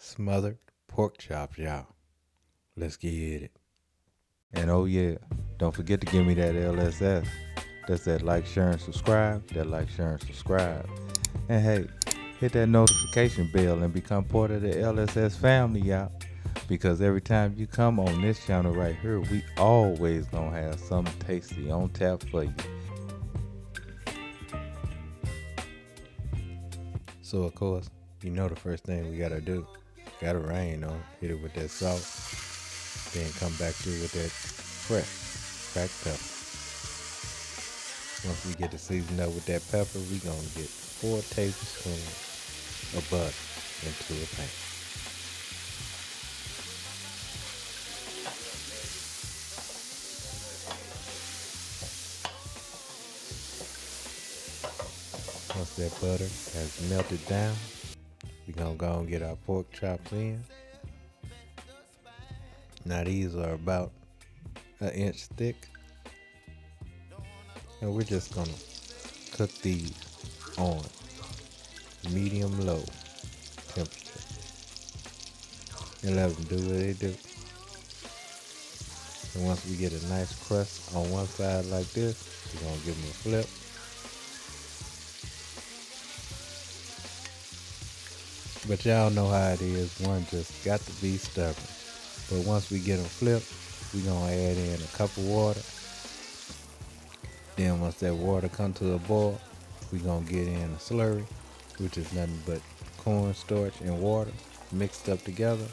Smothered pork chops, y'all. Let's get it. And oh yeah, don't forget to give me that LSS. That's that like, share, and subscribe. That like, share, and subscribe. And hey, hit that notification bell and become part of the LSS family, y'all. Because every time you come on this channel right here, we always gonna have something tasty on tap for you. So of course, you know the first thing we gotta do. Gotta rain on. Hit it with that salt. Then come back through with that fresh cracked pepper. Once we get it seasoned up with that pepper, we gonna get 4 tablespoons of butter into a pan. Once that butter has melted down, we gonna go and get our pork chops in. Now these are about an inch thick, and we're just gonna cook these on medium-low temperature and let them do what they do. And once we get a nice crust on one side like this, we're gonna give them a flip. But y'all know how it is, one just got to be stubborn. But once we get them flipped, we're gonna add in a cup of water. Then once that water come to a boil, we're gonna get in a slurry, which is nothing but cornstarch and water mixed up together.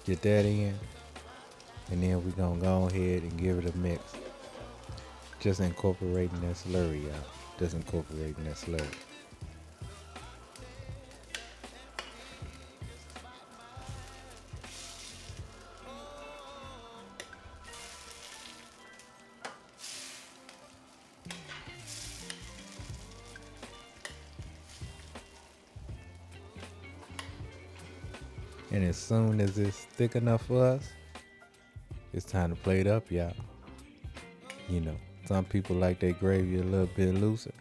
Get that in, and then we're gonna go ahead and give it a mix. Just incorporating that slurry out. Just incorporating that slurry. And as soon as it's thick enough for us, it's time to plate up, y'all. You know, some people like their gravy a little bit looser,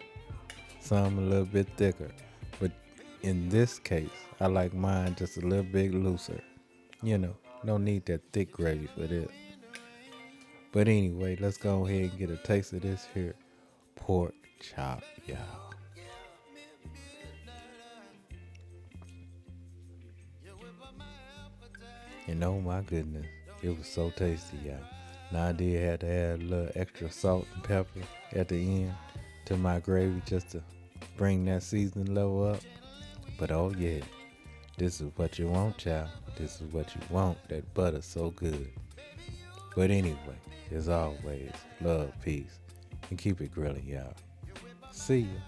some a little bit thicker. But in this case, I like mine just a little bit looser. You know, don't need that thick gravy for this. But anyway, let's go ahead and get a taste of this here pork chop, y'all. And oh my goodness, it was so tasty, y'all. Now I did have to add a little extra salt and pepper at the end to my gravy just to bring that seasoning level up. But oh yeah, this is what you want, child. This is what you want. That butter's so good. But anyway, as always, love, peace, and keep it grilling, y'all. See ya.